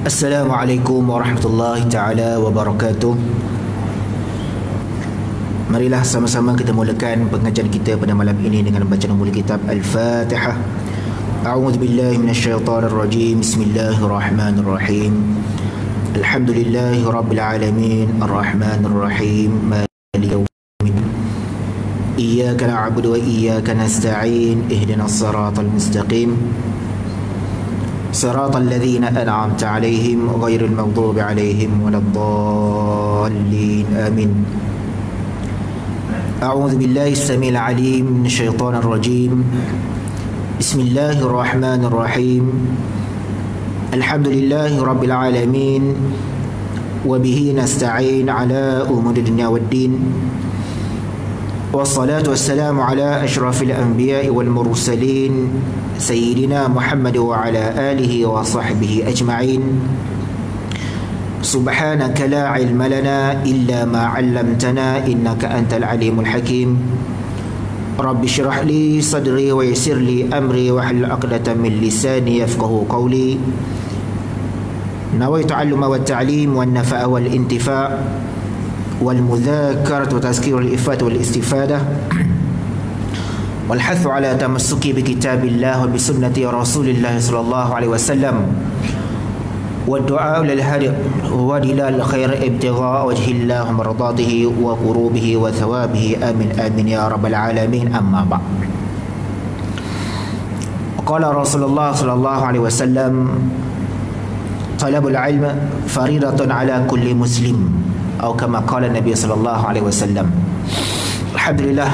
Assalamualaikum warahmatullahi taala wabarakatuh. Marilah sama-sama kita mulakan pengajian kita pada malam ini dengan bacaan mulia kitab Al-Fatihah. A'udzu billahi minasyaitonir rajim. Bismillahirrahmanirrahim. Alhamdulillahi rabbil alamin, arrahmanir rahim, maliki yaumiddin. Iyyaka na'budu wa iyyaka nasta'in. Ihdinas siratal mustaqim. صراط الذين أنعمت عليهم غير المغضوب عليهم ولا الضالين آمين. أعوذ بالله السميع العليم من الشيطان الرجيم. بسم الله الرحمن الرحيم. الحمد لله رب العالمين وبه نستعين على أمور الدنيا والدين، والصلاة والسلام على أشرف الأنبياء والمرسلين سيدنا محمد وعلى آله وصحبه أجمعين. سبحانك لا علم لنا إلا ما علمتنا إنك أنت العليم الحكيم. رب اشرح لي صدري ويسر لي أمري واحلل عقدة من لساني يفقهوا قولي. نويت التعلم والتعليم والنفع والانتفاع والمذاكرة وتذكير الإفادة والاستفادة والحث على تمسك بكتاب الله وبسنة رسول الله صلى الله عليه وسلم والدعاء للهدي ودلال الخير ابتغاء وجه الله ومرضاته وقروبه وثوابه آمين آمين يا رب العالمين. أما بعد، قال رسول الله صلى الله عليه وسلم: طلب العلم فريضة على كل مسلم، atau kama qala Nabi sallallahu alaihi wasallam. Alhamdulillah,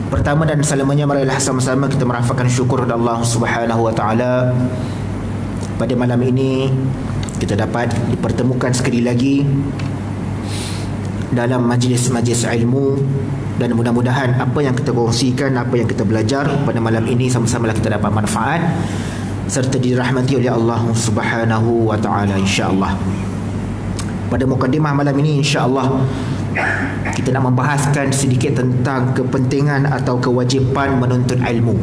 pertama dan selamanya marilah sama-sama kita merafakkan syukur kepada Allah Subhanahu wa taala. Pada malam ini kita dapat dipertemukan sekali lagi dalam majlis-majlis ilmu, dan mudah-mudahan apa yang kita kongsikan, apa yang kita belajar pada malam ini sama-sama kita dapat manfaat serta dirahmati oleh Allah Subhanahu wa taala insya-Allah. Pada mukadimah malam ini insya-Allah kita nak membahaskan sedikit tentang kepentingan atau kewajipan menuntut ilmu.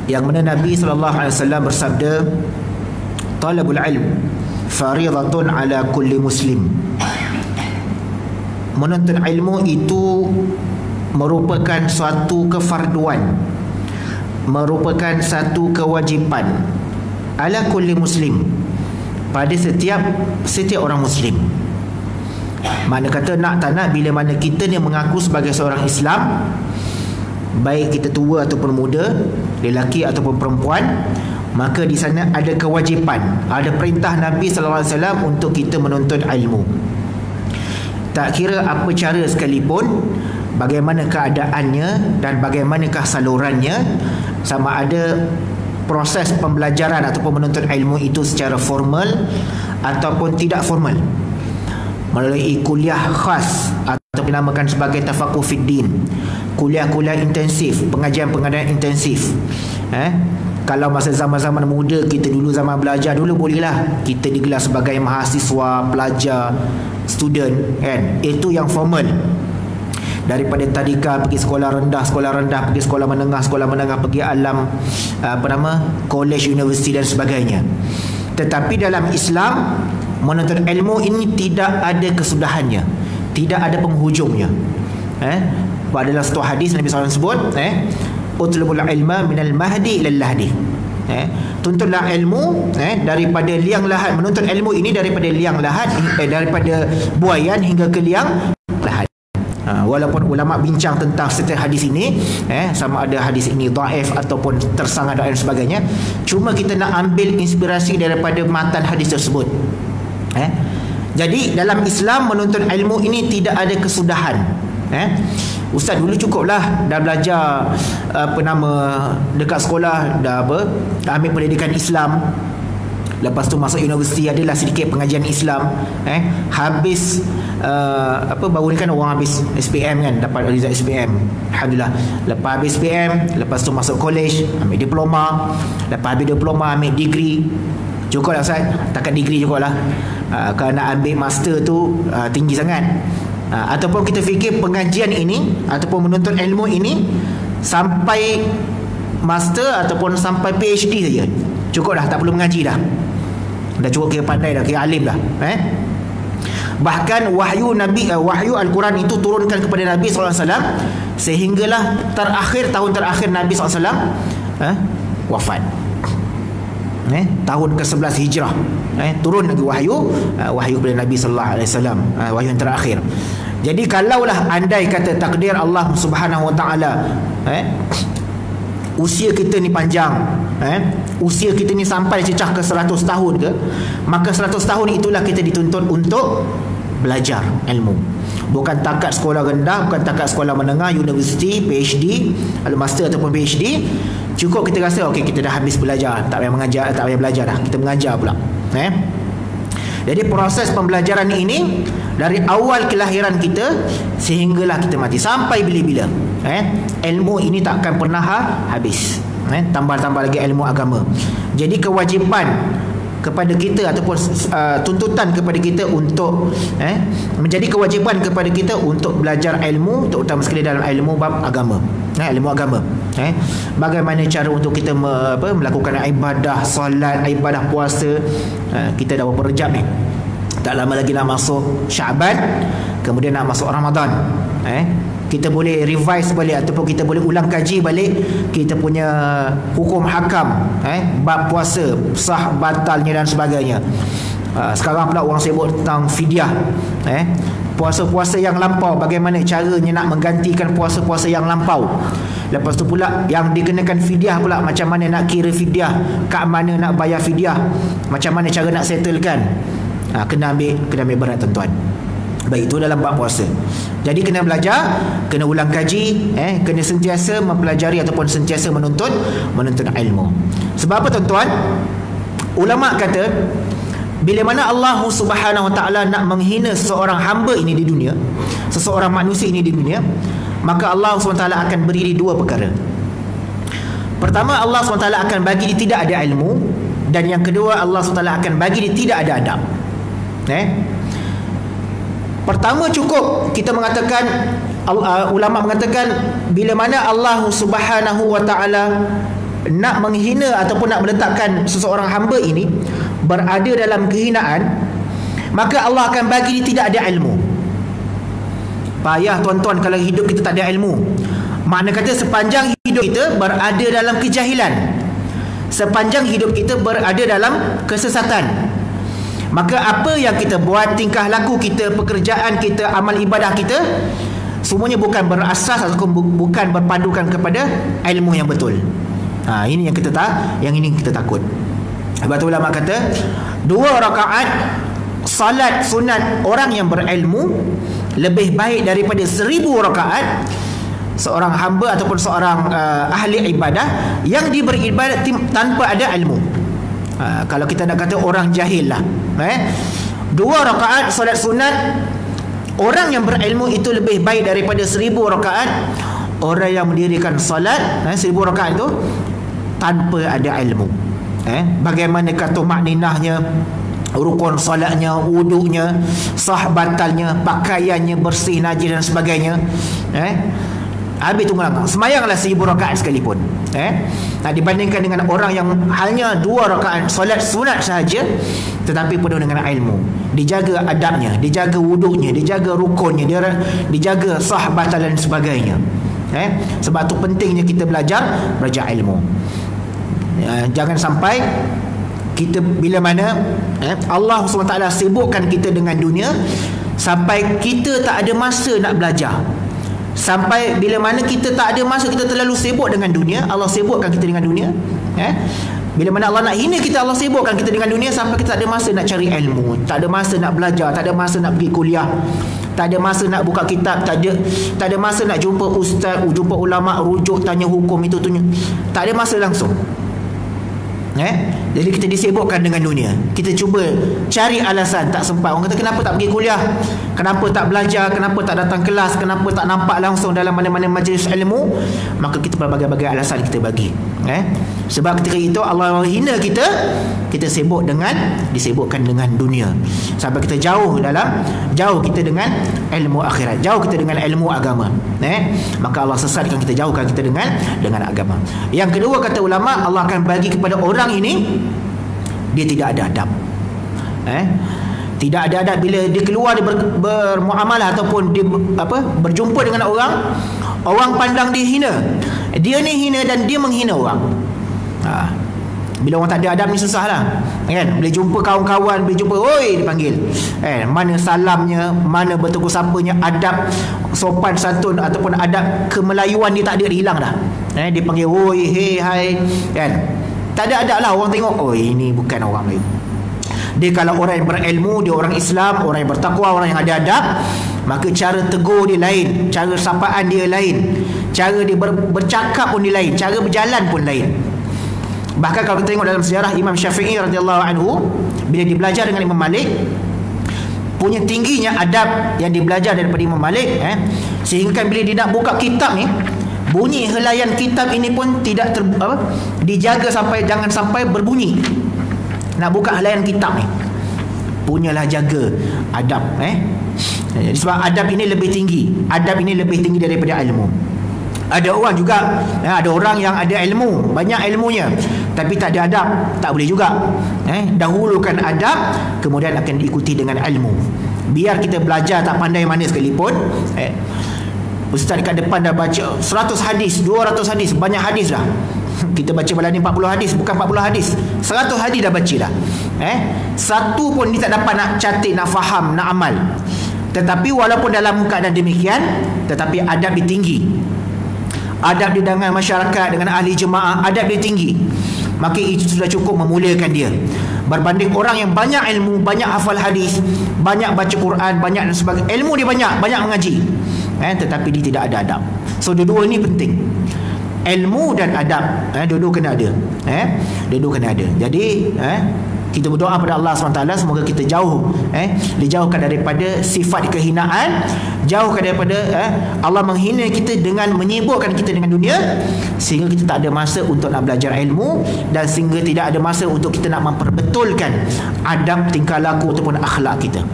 Yang mana Nabi SAW bersabda, talabul ilm faridatun ala kulli muslim. Menuntut ilmu itu merupakan suatu kefarduan, merupakan satu kewajipan ala kulli muslim, pada setiap orang muslim. Mana kata nak tak nak, bila mana kita ni mengaku sebagai seorang Islam, baik kita tua ataupun muda, lelaki ataupun perempuan, maka di sana ada kewajipan, ada perintah Nabi sallallahu alaihi wasallam untuk kita menuntut ilmu. Tak kira apa cara sekalipun, bagaimana keadaannya dan bagaimanakah salurannya, sama ada proses pembelajaran ataupun menuntut ilmu itu secara formal ataupun tidak formal, melalui kuliah khas atau dinamakan sebagai tafaquh fid din, kuliah-kuliah intensif, pengajian-pengajian intensif. Kalau masa zaman-zaman muda kita dulu, zaman belajar dulu, bolehlah kita digelar sebagai mahasiswa, pelajar, student, kan? Itu yang formal. Daripada tadika pergi sekolah rendah, pergi sekolah menengah, pergi alam college, universiti dan sebagainya. Tetapi dalam Islam, menuntut ilmu ini tidak ada kesudahannya, tidak ada penghujungnya. Dalam satu hadis Nabi SAW sebut, utlubul ilma minal mahdi ilal lahdi. Tuntutlah ilmu daripada liang lahat. Menuntut ilmu ini daripada liang lahat, daripada buayan hingga ke liang lahat. Walaupun ulama bincang tentang setiap hadis ini, sama ada hadis ini dhaif ataupun tersangat dan sebagainya, cuma kita nak ambil inspirasi daripada matan hadis tersebut. Jadi dalam Islam, menuntut ilmu ini tidak ada kesudahan. Ustaz dulu cukuplah dah belajar dekat sekolah, dah ambil pendidikan Islam, lepas tu masuk universiti adalah sedikit pengajian Islam, habis baru ni kan orang habis SPM kan, dapat result SPM, alhamdulillah. Lepas habis SPM, lepas tu masuk college, ambil diploma, lepas habis diploma ambil degree. Cukuplah Ustaz, takat degree cukuplah. Kalau nak ambil master tu tinggi sangat. Ataupun kita fikir pengajian ini ataupun menuntut ilmu ini sampai master ataupun sampai PhD saja, cukup dah, tak perlu mengaji dah. dah cukup kira pandai dah, kira alim dah. Bahkan wahyu Al-Quran itu turunkan kepada Nabi SAW sehinggalah tahun terakhir Nabi SAW wafat. Tahun ke-11 Hijrah turun lagi wahyu kepada Nabi sallallahu alaihi wasallam, wahyu yang terakhir. Jadi kalaulah andai kata takdir Allah Subhanahu wa taala, usia kita ni panjang, usia kita ni sampai cecah ke 100 tahun ke, maka 100 tahun itulah kita dituntut untuk belajar ilmu. Bukan takat sekolah rendah, bukan takat sekolah menengah, universiti, PhD, master ataupun PhD. Cukup kita rasa okey, kita dah habis belajar, tak payah mengajar, tak payah belajar dah, kita mengajar pula. Jadi proses pembelajaran ini dari awal kelahiran kita sehinggalah kita mati, sampai bila-bila. Ilmu ini tak akan pernah habis. Tambah-tambah lagi ilmu agama. Jadi kewajipan kepada kita ataupun tuntutan kepada kita untuk menjadi kewajipan kepada kita untuk belajar ilmu, terutama sekali dalam ilmu bab agama. Ilmu agama. Bagaimana cara untuk kita melakukan ibadah solat, ibadah puasa. Kita dah berapa rejab ni, tak lama lagi nak masuk Syaban, kemudian nak masuk Ramadan. Kita boleh revise balik ataupun kita boleh ulang kaji balik kita punya hukum hakam, bab puasa, sah batalnya dan sebagainya. Sekarang pula orang sibuk tentang fidyah, puasa-puasa yang lampau, bagaimana caranya nak menggantikan puasa-puasa yang lampau. Lepas tu pula yang dikenakan fidyah pula, macam mana nak kira fidyah, kat mana nak bayar fidyah, macam mana cara nak settlekan. Kena ambil berat tuan-tuan. Baik, itu dalam bab puasa. Jadi kena belajar, kena ulang kaji, kena sentiasa mempelajari ataupun sentiasa menuntut ilmu. Sebab apa tuan-tuan? Ulama kata bila mana Allah Subhanahu wa taala nak menghina seseorang hamba ini di dunia, seseorang manusia ini di dunia, maka Allah SWT akan beri dua perkara. Pertama, Allah SWT akan bagi dia tidak ada ilmu, dan yang kedua, Allah SWT akan bagi dia tidak ada adab. Pertama, cukup kita mengatakan, ulama mengatakan bila mana Allah Subhanahu wa taala nak menghina ataupun nak meletakkan seseorang hamba ini berada dalam kehinaan, maka Allah akan bagi dia tidak ada ilmu. Payah tuan-tuan kalau hidup kita tak ada ilmu. Makna kata sepanjang hidup kita berada dalam kejahilan, sepanjang hidup kita berada dalam kesesatan, maka apa yang kita buat, tingkah laku kita, pekerjaan kita, amal ibadah kita, semuanya bukan berasas ataupun bukan berpandukan kepada ilmu yang betul. Ini yang kita takut. Sebab tu ulama kata 2 rakaat salat sunat orang yang berilmu lebih baik daripada 1000 rakaat seorang hamba ataupun seorang ahli ibadah yang diberi ibadat tanpa ada ilmu. Kalau kita nak kata orang jahil lah, 2 rakaat solat sunat orang yang berilmu itu lebih baik daripada 1000 rakaat orang yang mendirikan solat 1000 rakaat itu tanpa ada ilmu. Bagaimana kata makninahnya, rukun solatnya, wuduknya, sah batalnya, pakaiannya, bersih, najis dan sebagainya. Habis tunggu lama, semayanglah 1000 rakaat sekalipun. Dibandingkan dengan orang yang hanya 2 rakaat solat sunat sahaja tetapi penuh dengan ilmu, dijaga adabnya, dijaga wuduknya, dijaga rukunnya, dijaga sah batal dan sebagainya. Sebab tu pentingnya kita belajar ilmu. Jangan sampai kita bila mana Allah SWT sibukkan kita dengan dunia sampai kita tak ada masa nak belajar. Sampai bila mana kita tak ada masa, kita terlalu sibuk dengan dunia, Allah sibukkan kita dengan dunia. Bila mana Allah nak hina kita, Allah sibukkan kita dengan dunia sampai kita tak ada masa nak cari ilmu, tak ada masa nak belajar, tak ada masa nak pergi kuliah, tak ada masa nak buka kitab, tak ada masa nak jumpa ustaz, jumpa ulama, rujuk, tanya hukum itu tu. Tak ada masa langsung. Jadi kita disibukkan dengan dunia. Kita cuba cari alasan, tak sempat. Orang kata kenapa tak pergi kuliah, kenapa tak belajar, kenapa tak datang kelas, kenapa tak nampak langsung dalam mana-mana majlis ilmu. Maka kita berbagai-bagai alasan kita bagi. Sebab ketika itu Allah hina kita, kita disibukkan dengan dunia sampai kita jauh kita dengan ilmu akhirat, jauh kita dengan ilmu agama. Maka Allah sesatkan kita, jauhkan kita dengan agama. Yang kedua kata ulama, Allah akan bagi kepada orang ini dia tidak ada adab. Tidak ada adab bila dia keluar, dia bermuamalah ataupun dia berjumpa dengan orang pandang dia hina. Dia ni hina dan dia menghina orang. Bila orang tak ada adab ni susahlah, kan? Bila jumpa kawan-kawan, bila jumpa oi dipanggil, mana salamnya, mana bertegur sapanya, adab sopan santun ataupun adab kemelayuan dia tak ada, hilang dah. Dia panggil oi, hey, hai, kan? Tak ada adab lah. Orang tengok, oh ini bukan orang Melayu. Dia kalau orang yang berilmu, dia orang Islam, orang yang bertakwa, orang yang ada adab, maka cara tegur dia lain, cara sapaan dia lain, cara dia bercakap pun dia lain, cara berjalan pun lain. Bahkan kalau kita tengok dalam sejarah Imam Syafi'i radhiyallahu anhu, bila dia belajar dengan Imam Malik, punya tingginya adab yang dia belajar daripada Imam Malik, sehingga kan bila dia nak buka kitab ni, bunyi helaian kitab ini pun tidak dijaga sampai jangan sampai berbunyi. Nak buka helaian kitab ni, punyalah jaga adab. Jadi sebab adab ini lebih tinggi, adab ini lebih tinggi daripada ilmu. Ada orang juga, ada orang yang ada ilmu, banyak ilmunya, tapi tak ada adab, tak boleh juga. Dahulukan adab, kemudian akan diikuti dengan ilmu. Biar kita belajar tak pandai mana sekalipun, ustaz dekat depan dah baca 100 hadis, 200 hadis, banyak hadis dah. Kita baca malam ni 40 hadis, bukan 40 hadis, 100 hadis dah baca dah. Satu pun dia tak dapat nak catat, nak faham, nak amal. Tetapi walaupun dalam keadaan demikian, tetapi adab dia tinggi. Adab dia dengan masyarakat, dengan ahli jemaah, adab dia tinggi. Maka itu sudah cukup memuliakan dia, berbanding orang yang banyak ilmu, banyak hafal hadis, banyak baca Quran, banyak dan sebagainya. Ilmu dia banyak mengaji, tetapi dia tidak ada adab. So dua-dua ini penting. Ilmu dan adab, dua-dua kena ada. Dua-dua kena ada. Jadi kita berdoa pada Allah SWT, semoga kita dijauhkan daripada sifat kehinaan, jauhkan daripada Allah menghina kita dengan menyibukkan kita dengan dunia, sehingga kita tak ada masa untuk nak belajar ilmu, dan sehingga tidak ada masa untuk kita nak memperbetulkan adab tingkah laku ataupun akhlak kita.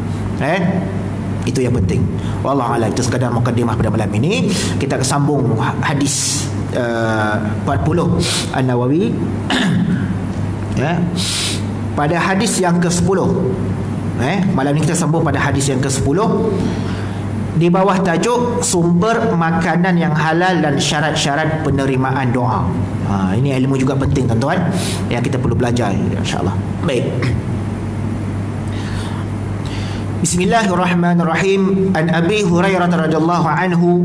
Itu yang penting. Wallahu a'lam. Itu sekadar mukadimah pada malam ini. Kita akan sambung hadis 40 An-Nawawi. Pada hadis yang ke-10, malam ni kita sambung pada hadis yang ke-10 di bawah tajuk sumber makanan yang halal dan syarat-syarat penerimaan doa. Ini ilmu juga penting tuan-tuan, yang kita perlu belajar insya-Allah. Baik. Bismillahirrahmanirrahim. An Abi Hurairah radhiyallahu anhu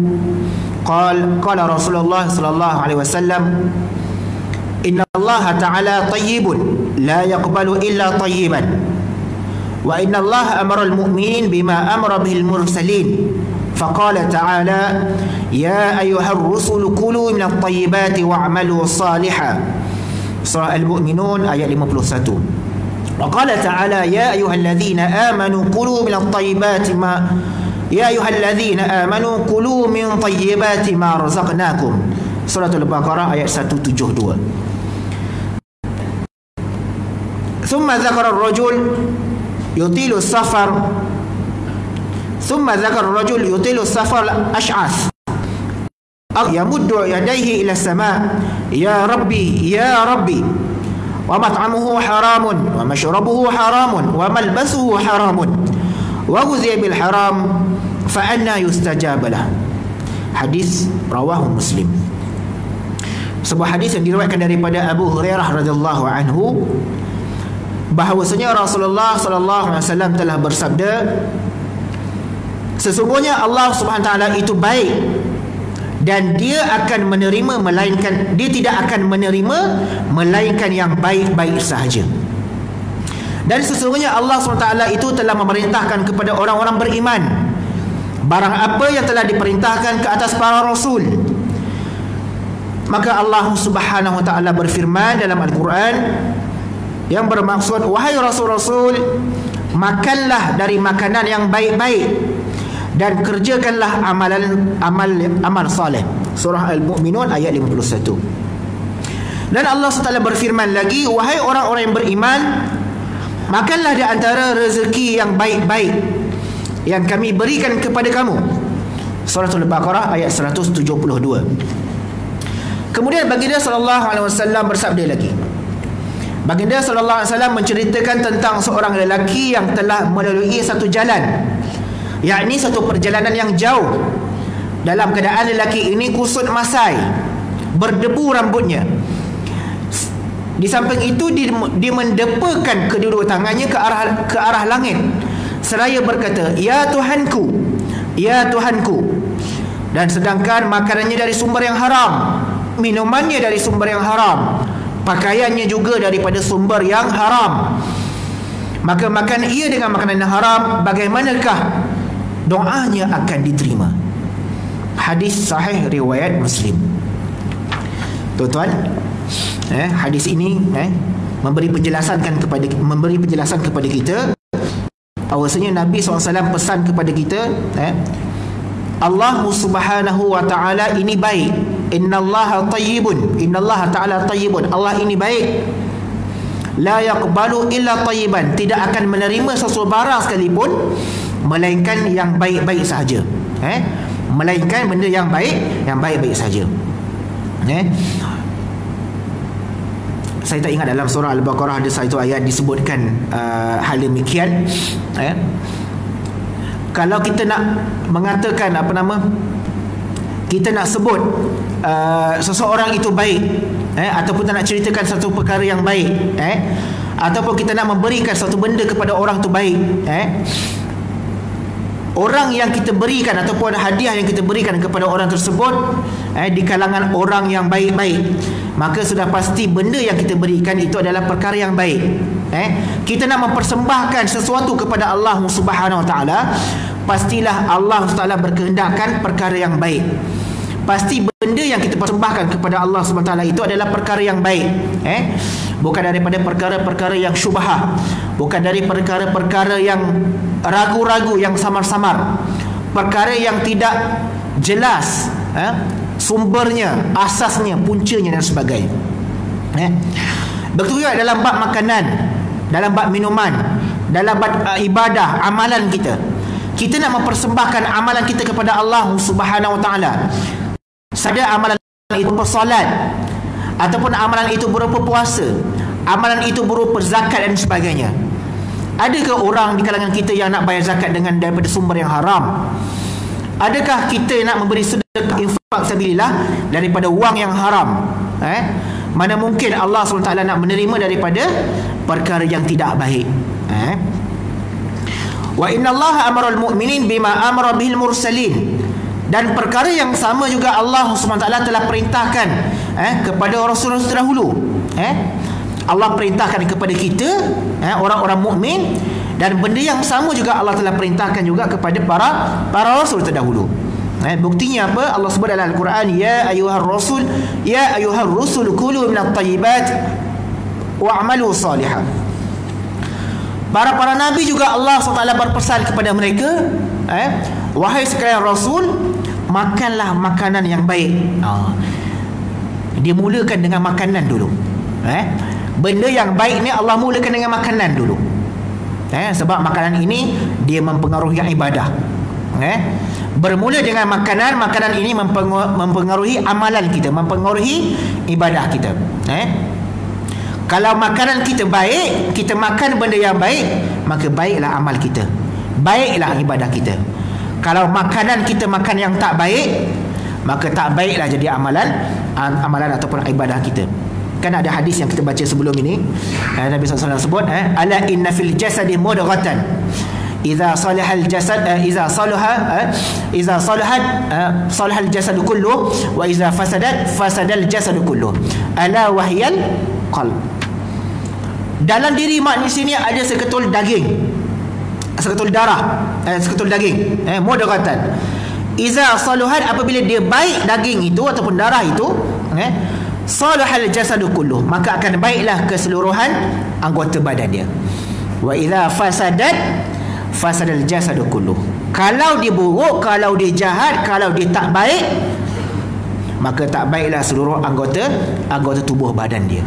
qala Rasulullah sallallahu alaihi wasallam, Inna Allah Ta'ala tayyibun la yaqbalu illa tayyiban, wa inna Allah amara al-mu'minin bima amara bihil mursalin, faqala ta'ala ya ayyuhar rusul kulu minat tayyibati wa'amalu salihan. Surah Al-Mu'minun ayat 51. Wa qala ta'ala ya ayyuhalladzina amanu kulu minat tayyibati ma ya ayyuhalladzina amanu kulu min tayyibati ma razaqnakum. Surah Al-Baqarah ayat 172. ثم ذكر الرجل يطيل السفر أشعث يمد يديه إلى السماء يا ربي يا ربي ومطعمه حرام ومشربه حرام وملبسه حرام وغذي بالحرام فأنى يستجاب له. Hadis rawahu Muslim. Sebuah hadis yang diriwayatkan daripada Abu Hurairah radhiyallahu anhu, bahawasanya Rasulullah sallallahu alaihi wasallam telah bersabda, sesungguhnya Allah Subhanahu wa taala itu baik dan dia akan menerima dia tidak akan menerima melainkan yang baik-baik sahaja. Dan sesungguhnya Allah Subhanahu wa taala itu telah memerintahkan kepada orang-orang beriman barang apa yang telah diperintahkan ke atas para rasul. Maka Allah Subhanahu wa taala berfirman dalam Al-Quran yang bermaksud, wahai rasul-rasul, makanlah dari makanan yang baik-baik dan kerjakanlah amal saleh. Surah Al-Mu'minun ayat 51. Dan Allah SWT berfirman lagi, wahai orang-orang yang beriman, makanlah di antara rezeki yang baik-baik yang kami berikan kepada kamu. Surah Al-Baqarah ayat 172. Kemudian baginda sallallahu alaihi wasallam bersabda lagi, Baginda sallallahu alaihi wasallam menceritakan tentang seorang lelaki yang telah melalui satu jalan, yakni satu perjalanan yang jauh. Dalam keadaan lelaki ini kusut masai, berdebu rambutnya. Di samping itu dia mendepakan kedua tangannya ke arah langit seraya berkata, "Ya Tuhanku, ya Tuhanku." Dan sedangkan makanannya dari sumber yang haram, minumannya dari sumber yang haram, pakaiannya juga daripada sumber yang haram. Maka makan ia dengan makanan yang haram, bagaimanakah doanya akan diterima? Hadis sahih riwayat Muslim. Tuan-tuan, hadis ini memberi penjelasan kepada kita bahwasanya Nabi SAW pesan kepada kita, Allah Subhanahu wa ta'ala ini baik. Innallaha tayyibun, innallaha ta'ala tayyibun. Allah ini baik. La yaqbalu illa tayyiban, tidak akan menerima sesuatu barang sekalipun melainkan yang baik-baik sahaja. Melainkan benda yang baik-baik saja. Saya tak ingat dalam surah Al-Baqarah ada satu ayat disebutkan hal demikian. Kalau kita nak mengatakan kita nak sebut seseorang itu baik, ataupun kita nak ceritakan satu perkara yang baik, ataupun kita nak memberikan satu benda kepada orang tu baik, orang yang kita berikan ataupun hadiah yang kita berikan kepada orang tersebut di kalangan orang yang baik-baik, maka sudah pasti benda yang kita berikan itu adalah perkara yang baik. Kita nak mempersembahkan sesuatu kepada Allah Subhanahu wa ta'ala, pastilah Allah Taala berkehendakkan perkara yang baik. Pasti benda yang kita persembahkan kepada Allah Subhanahu wa ta'ala itu adalah perkara yang baik. Bukan daripada perkara-perkara yang syubhah, bukan dari perkara-perkara yang ragu-ragu, yang samar-samar, perkara yang tidak jelas sumbernya, asasnya, puncanya dan sebagainya. Begitu juga dalam bab makanan, dalam bab minuman, dalam bab ibadah, amalan kita. Kita nak mempersembahkan amalan kita kepada Allah Subhanahu wa ta'ala. Sada amalan itu berupa solat, ataupun amalan itu berupa puasa, amalan itu berupa zakat dan sebagainya. Adakah orang di kalangan kita yang nak bayar zakat daripada sumber yang haram? Adakah kita nak memberi sedekah, infak sabilillah daripada wang yang haram? Mana mungkin Allah SWT nak menerima daripada perkara yang tidak baik. Wa innallaha amara al-mu'minin bima amara bihil mursalin. Dan perkara yang sama juga Allah SWT telah perintahkan kepada Rasul-Rasul terdahulu. Allah perintahkan kepada kita, orang-orang mukmin, dan benda yang sama juga Allah telah perintahkan juga kepada para Rasul terdahulu. Buktinya apa? Allah sebut dalam Al-Quran, ya ayyuhar rusul kulu minat tayyibat wa'malu salihan. Para nabi juga Allah SWT berpesan kepada mereka, wahai sekalian Rasul, makanlah makanan yang baik. Dia mulakan dengan makanan dulu. Benda yang baik ni Allah mulakan dengan makanan dulu. Sebab makanan ini dia mempengaruhi ibadah. Bermula dengan makanan ini mempengaruhi amalan kita, mempengaruhi ibadah kita. Kalau makanan kita baik, kita makan benda yang baik, maka baiklah amal kita, baiklah ibadah kita. Kalau makanan kita makan yang tak baik, maka tak baiklah jadi amalan ataupun ibadah kita. Kan ada hadis yang kita baca sebelum ini, Nabi SAW sebut, ala inna fil jasadi mudghatan idza salahal jasad idza salahat salahal jasad kullu wa idza fasadal jasad kullu ala wahyal qalb. Dalam diri manusia ni ada seketul daging, seketul darah, seketul daging, mudghatan. Iza saluhat, apabila dia baik daging itu ataupun darah itu, salahal jasadu kulluh, maka akan baiklah keseluruhan anggota badan dia. Wa iza fasadat fasadal jasadu kulluh. Kalau dia buruk, kalau dia jahat, kalau dia tak baik, maka tak baiklah seluruh anggota tubuh badan dia.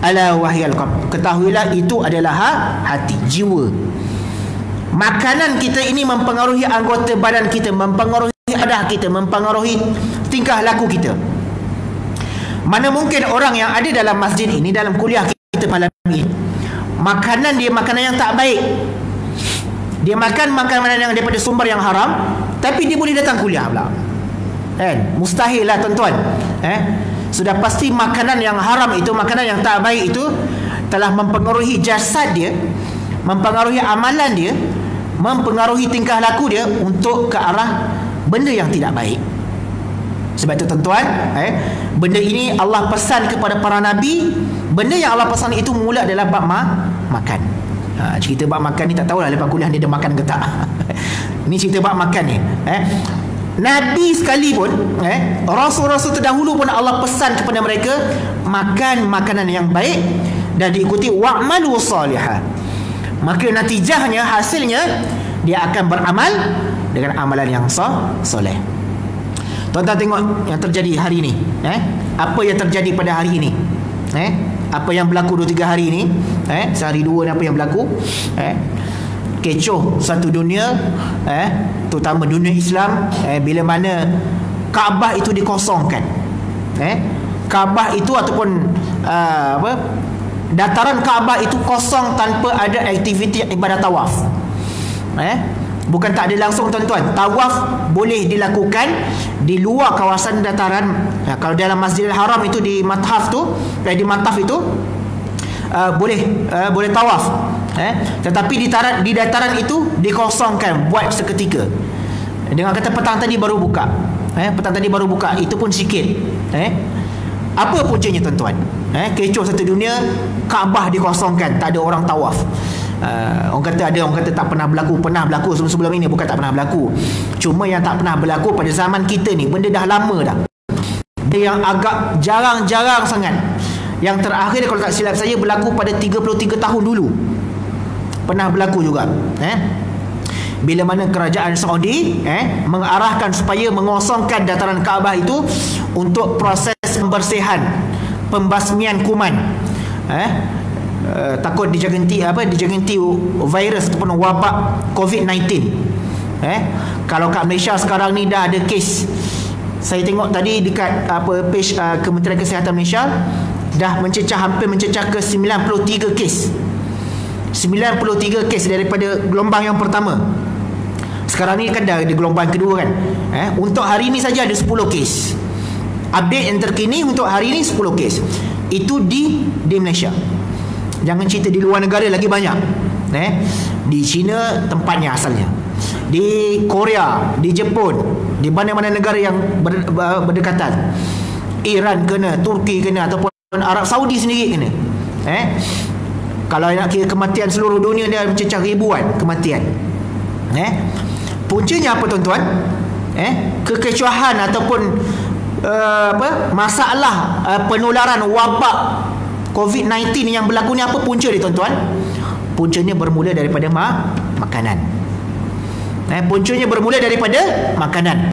Ala wahyal qalb, ketahuilah itu adalah hati, jiwa. Makanan kita ini mempengaruhi anggota badan kita, mempengaruhi ibadah kita, mempengaruhi tingkah laku kita. Mana mungkin orang yang ada dalam masjid ini, dalam kuliah kita kita malam ini, makanan dia makanan yang tak baik, dia makan makanan yang daripada sumber yang haram, tapi dia boleh datang kuliah pula. Mustahil lah tuan-tuan. Sudah pasti makanan yang haram itu, makanan yang tak baik itu telah mempengaruhi jasad dia, mempengaruhi amalan dia, mempengaruhi tingkah laku dia untuk ke arah benda yang tidak baik. Sebab itu tuan-tuan, benda ini Allah pesan kepada para nabi. Benda yang Allah pesan itu mula adalah bab makan. Cerita bab makan ni tak tahulah lepas kuliah dia ada makan ke tak. Ni cerita bab makan ni. Nabi sekalipun, rasul-rasul terdahulu pun Allah pesan kepada mereka makan makanan yang baik dan diikuti wa'malu salihah. Maka natijahnya, hasilnya, dia akan beramal dengan amalan yang soleh. Tuan-tuan tengok yang terjadi hari ini. Apa yang terjadi pada hari ini? Apa yang berlaku 2-3 hari ini? Sehari dua ni apa yang berlaku? Kecoh satu dunia, terutama dunia Islam, bila mana Kaabah itu dikosongkan. Kaabah itu ataupun dataran Kaabah itu kosong tanpa ada aktiviti ibadah tawaf. Bukan tak ada langsung tuan-tuan. Tawaf boleh dilakukan di luar kawasan dataran. Kalau dalam Masjidil Haram itu di Mataf tu, di Mataf itu boleh tawaf. Tetapi di dataran itu dikosongkan buat seketika. Dengan kata petang tadi baru buka. Petang tadi baru buka, itu pun sikit. Apa puncanya tuan-tuan? Kecoh satu dunia, Kaabah dikosongkan, tak ada orang tawaf. Orang kata tak pernah berlaku. Pernah berlaku sebelum ini, bukan tak pernah berlaku. Cuma yang tak pernah berlaku pada zaman kita ni, benda dah lama dah. Dia yang agak jarang-jarang sangat. Yang terakhir kalau tak silap saya berlaku pada 33 tahun dulu. Pernah berlaku juga. Bila mana kerajaan Saudi mengarahkan supaya mengosongkan dataran Kaabah itu untuk proses pembersihan, pembasmian kuman. Takut dijangkiti virus ataupun wabak COVID-19. Kalau kat Malaysia sekarang ni dah ada kes. Saya tengok tadi dekat page Kementerian Kesihatan Malaysia dah hampir mencecah ke 93 kes. 93 kes daripada gelombang yang pertama. Sekarang ni kan dah ada gelombang kedua kan. Untuk hari ni saja ada 10 kes. Update yang terkini untuk hari ni 10 kes. Itu di Malaysia. Jangan cerita di luar negara lagi banyak. Di China tempatnya asalnya, di Korea, di Jepun, di mana-mana negara yang berdekatan. Iran kena, Turki kena, ataupun Arab Saudi sendiri kena. Kalau nak kira kematian seluruh dunia, dia mencecah ribuan kematian. Puncanya apa tuan-tuan? Kekecohan ataupun masalah penularan wabak COVID-19 yang berlaku ni, apa punca dia tuan-tuan? Puncanya bermula daripada makanan. Puncanya bermula daripada makanan.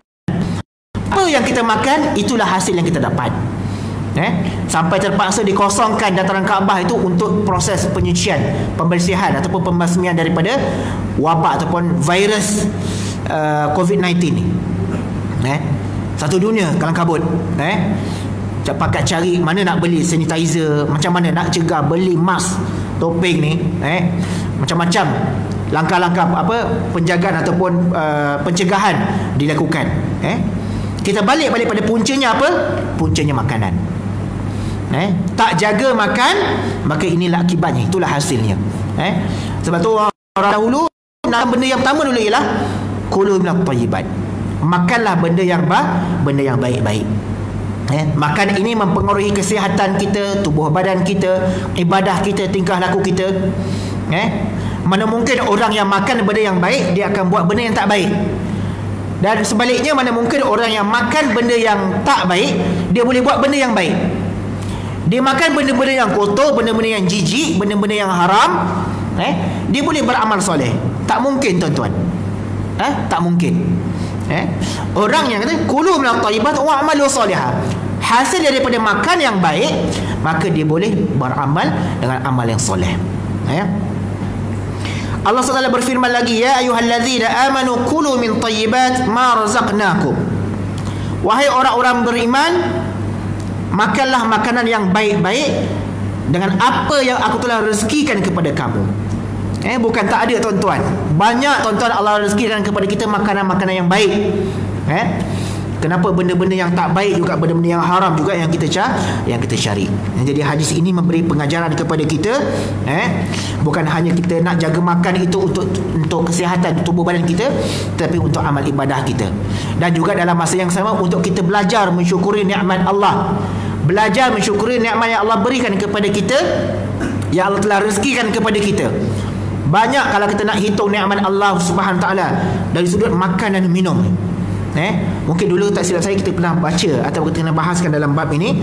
Apa yang kita makan, itulah hasil yang kita dapat. Sampai terpaksa dikosongkan dataran Kaabah itu untuk proses penyucian, pembersihan ataupun pembasmian daripada wabak ataupun virus COVID-19 ni. Satu dunia kalang kabut. Pakat cari mana nak beli sanitizer, macam mana nak cegah, beli mask, topeng ni, macam-macam langkah-langkah penjagaan ataupun pencegahan dilakukan. Kita balik pada puncanya apa? Puncanya makanan. Tak jaga makan, maka inilah akibatnya, itulah hasilnya. Sebab tu orang dahulu benda yang pertama dulu ialah kulu minat thayyibat. Makanlah benda yang baik-baik. Makan ini mempengaruhi kesihatan kita, tubuh badan kita, ibadah kita, tingkah laku kita. Mana mungkin orang yang makan benda yang baik, dia akan buat benda yang tak baik. Dan sebaliknya, mana mungkin orang yang makan benda yang tak baik, dia boleh buat benda yang baik. Dia makan benda-benda yang kotor, benda-benda yang jijik, benda-benda yang haram, dia boleh beramal soleh. Tak mungkin tuan-tuan. Tak mungkin. Orang yang kata kulu minat thayyibat wa amalu salihah, hasil daripada makan yang baik, maka dia boleh beramal dengan amal yang soleh. Allah SWT berfirman lagi, ya ayyuhallazina amanu kulu min thayyibat ma razaqnakum. Wahai orang-orang beriman, makanlah makanan yang baik-baik dengan apa yang aku telah rezekikan kepada kamu. Bukan tak ada tuan-tuan. Banyak tuan-tuan Allah rezekikan kepada kita makanan-makanan yang baik. Kenapa benda-benda yang tak baik juga, benda-benda yang haram juga yang kita cari. Jadi hadis ini memberi pengajaran kepada kita, bukan hanya kita nak jaga makan itu untuk kesihatan tubuh badan kita, tapi untuk amal ibadah kita. Dan juga dalam masa yang sama untuk kita belajar mensyukuri nikmat Allah. Belajar mensyukuri nikmat yang Allah berikan kepada kita, yang Allah telah rezekikan kepada kita. Banyak kalau kita nak hitung nikmat Allah Subhanahu Wa Taala dari sudut makan dan minum. Mungkin dulu tak silap saya kita pernah baca atau kita pernah bahaskan dalam bab ini,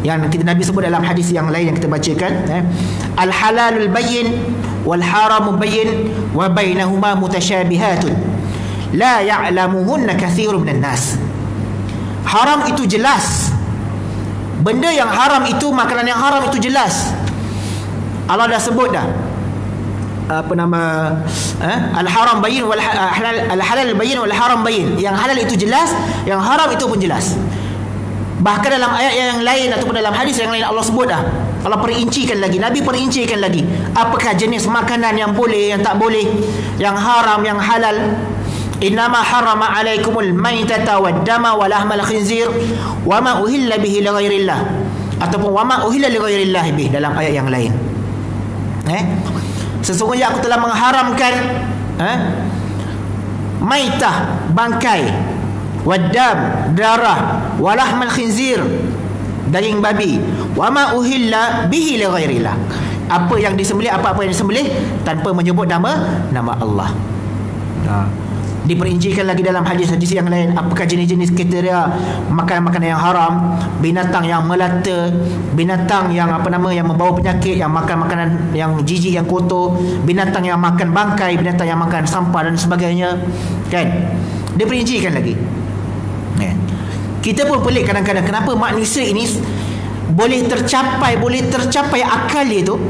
yang kita Nabi sebut dalam hadis yang lain yang kita bacakan, al halalul bayyin wal haramul bayyin wa bainahuma mutasyabihatun la ya'lamuhunna katsirun minan nas. Haram itu jelas. Benda yang haram itu, makanan yang haram itu jelas. Allah dah sebut dah. Al-haram bayyin wal halal bayyin wal haram bayyin. Yang halal itu jelas, yang haram itu pun jelas. Bahkan dalam ayat yang lain ataupun dalam hadis yang lain Allah sebut dah. Allah perincikan lagi, Nabi perincikan lagi apakah jenis makanan yang boleh, yang tak boleh, yang haram, yang halal. Innama harrama alaikumul maitata wad dama wa lahmal khinzir wa ma uhilla bihi li ghairillah, ataupun wa ma uhilla li ghairillah bih dalam ayat yang lain. Sesungguhnya aku telah mengharamkan maitah, bangkai, wadam, darah, walahmal khinzir, daging babi, wama uhilla bihi li ghairillah, apa yang disembelih, apa-apa yang disembelih tanpa menyebut nama Allah. Diperincikan lagi dalam hadis-hadis yang lain apakah jenis-jenis kriteria makanan-makanan yang haram, binatang yang melata, binatang yang yang membawa penyakit, yang makan makanan yang jijik, yang kotor, binatang yang makan bangkai, binatang yang makan sampah dan sebagainya, kan? Diperincikan lagi. Kita pun pelik kadang-kadang kenapa manusia ini boleh tercapai akal dia tu.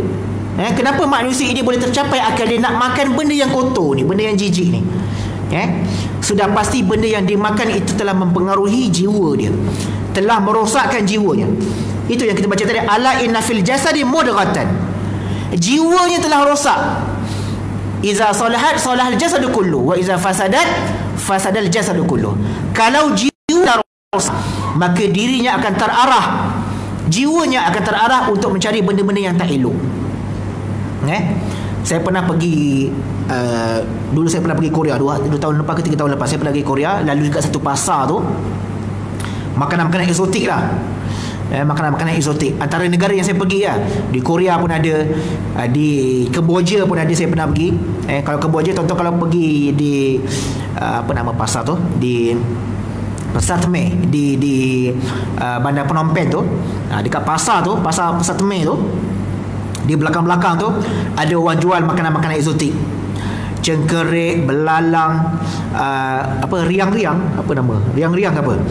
Kenapa manusia ini boleh tercapai akal dia nak makan benda yang kotor ni, benda yang jijik ni. Sudah pasti benda yang dimakan itu telah mempengaruhi jiwa dia, telah merosakkan jiwanya. Itu yang kita baca tadi, ala inna fil jasadi mudratan. Jiwanya telah rosak. Iza salahat salahal jasadu kullu wa iza fasadat fasadal jasadu kullu. Kalau jiwa rosak, maka dirinya akan terarah, jiwanya akan terarah untuk mencari benda-benda yang tak elok. Saya pernah pergi dulu saya pernah pergi Korea 2 tahun lepas ke 3 tahun lepas. Saya pernah pergi Korea, lalu dekat satu pasar tu makanan-makanan eksotik lah. Makanan-makanan eksotik. Antara negara yang saya pergi di Korea pun ada, di Kemboja pun ada saya pernah pergi. Kalau Kemboja tuan-tuan kalau pergi di pasar tu, di Satme, di Bandar Phnom Penh tu, dekat pasar tu, pasar Satme tu, di belakang-belakang tu ada orang jual makanan-makanan eksotik. Cengkerik, belalang, riang-riang, apa nama? Riang-riang apa?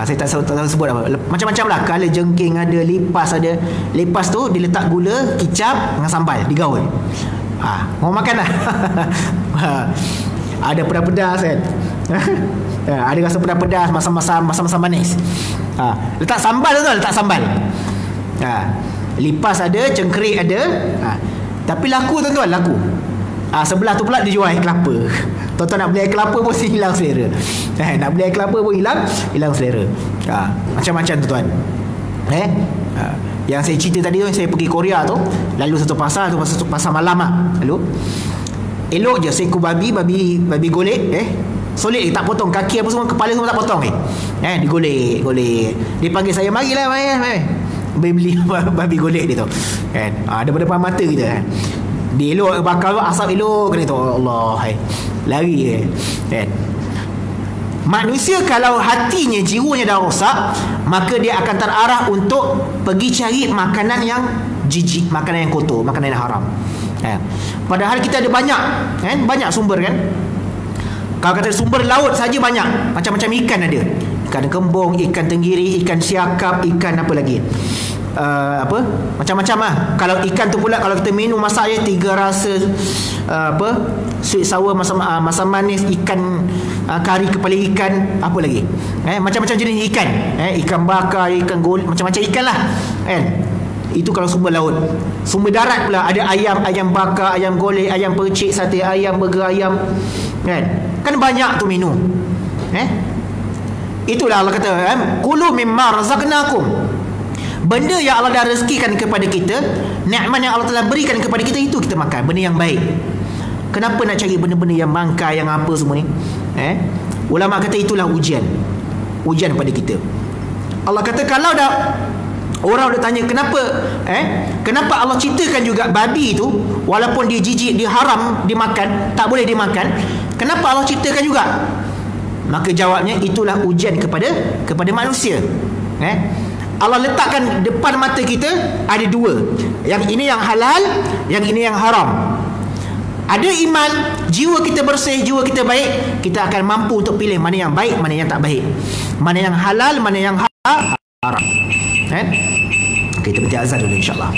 Saya tak tahu sebut apa. Macam-macam lah. Kala jengking ada, lipas ada. Lipas tu diletak gula, kicap dengan sambal, digaul. Mau makan lah. Ada pedas-pedas kan. Ada rasa pedas-pedas, masam-masam manis. Letak sambal tu, letak sambal. Lipas ada, cengkerik ada. Tapi laku tuan-tuan, laku. Sebelah tu pula dia jual air kelapa. Tuan-tuan nak beli air kelapa pun hilang selera. Nak beli air kelapa pun hilang selera. Macam-macam tuan-tuan. Yang saya cerita tadi tu, saya pergi Korea tu, lalu satu pasar tu, satu pasar malam lah. Lalu elok je seekor babi golek, solid tak potong kaki apa semua, kepala semua tak potong digolek. Dia panggil saya, marilah mari beli babi golek dia tu kan. Depan mata kita kan. Dia elok bakar asap elok kena tu, Allah, lari kan. Manusia kalau hatinya, jiwanya dah rosak, maka dia akan terarah untuk pergi cari makanan yang jijik, makanan yang kotor, makanan yang haram. Padahal kita ada banyak kan, banyak sumber kan. Kalau kata sumber laut saja banyak, macam-macam ikan ada. Ikan kembung, ikan tenggiri, ikan siakap, ikan apa lagi, macam-macam lah. Kalau ikan tu pula, kalau kita minum masak je 3 rasa, sweet sour, masam manis, ikan kari kepala ikan, apa lagi, macam-macam jenis ikan, ikan bakar, ikan gol, macam-macam ikan lah kan. Itu kalau sumber laut. Sumber darat pula ada ayam, ayam bakar, ayam golek, ayam percik, sate ayam, burger ayam. Kan banyak tu menu. Itulah Allah kata, kulu mimma razaqnakum. Benda yang Allah dah rezekikan kepada kita, nikmat yang Allah telah berikan kepada kita, itu kita makan, benda yang baik. Kenapa nak cari benda-benda yang bangkai, yang apa semua ni? Ulama kata itulah ujian pada kita. Allah kata kalau dah orang dah tanya kenapa Allah ciptakan juga babi tu, walaupun dia jijik, dia haram dimakan, tak boleh dimakan, kenapa Allah ciptakan juga? Maka jawabnya itulah ujian kepada manusia. Allah letakkan depan mata kita ada dua. Yang ini yang halal, yang ini yang haram. Ada iman, jiwa kita bersih, jiwa kita baik, kita akan mampu untuk pilih mana yang baik, mana yang tak baik, mana yang halal, mana yang haram. Kita baca azan dulu insyaAllah.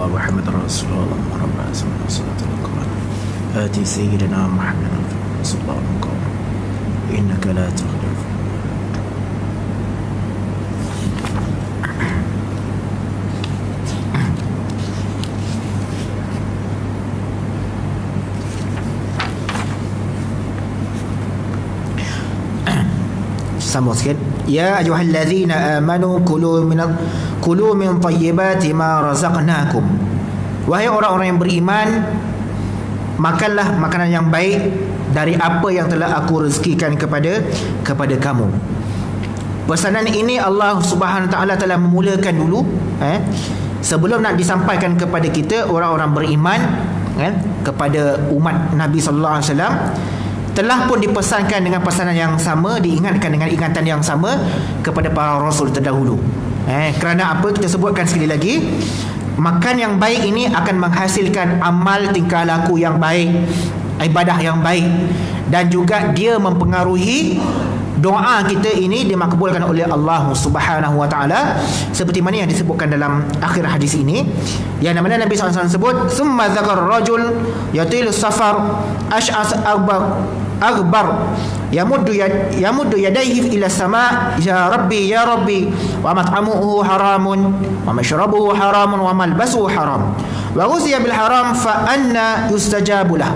محمد رسول الله ربنا صلى الله آتي سيدنا محمد رسول الله إنك لا تخلف sambung sikit. Ya ayyuhallazina amanu kulu min thayyibati ma razaqnakum. Wahai orang-orang yang beriman, makanlah makanan yang baik dari apa yang telah aku rezekikan kepada kamu. Pesanan ini Allah Subhanahu Wa Taala telah memulakan dulu sebelum nak disampaikan kepada kita orang-orang beriman kepada umat Nabi sallallahu alaihi wasallam, telah pun dipesankan dengan pesanan yang sama, diingatkan dengan ingatan yang sama kepada para rasul terdahulu. Kerana apa? Kita sebutkan sekali lagi, makan yang baik ini akan menghasilkan amal tingkah laku yang baik, ibadah yang baik, dan juga dia mempengaruhi doa kita ini dimakbulkan oleh Allah Subhanahu Wa Taala, seperti mana yang disebutkan dalam akhir hadis ini, yang mana Nabi SAW sebut, summa zakar rajul yatil safar ash'as akbar yamuddu yadayhi ila sama, ya rabbi wa mat'amuhu haramun wa mashrabuhu haramun wa malbasuhu haram wa ghuziya bil haram fa anna yustajabu lah.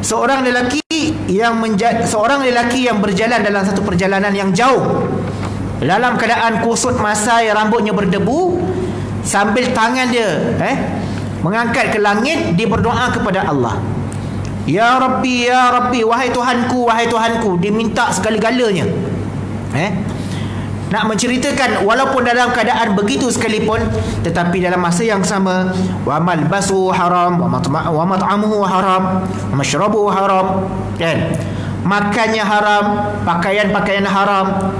Seorang lelaki yang berjalan dalam satu perjalanan yang jauh dalam keadaan kusut masai, rambutnya berdebu, sambil tangan dia mengangkat ke langit, dia berdoa kepada Allah, ya Rabbi, wahai Tuhanku, dia minta segala-galanya. Nak menceritakan walaupun dalam keadaan begitu sekalipun, tetapi dalam masa yang sama, wa malbasu haram wa mat'amuhu haram wa mashrabuhu haram, kan? Makannya haram, pakaian haram,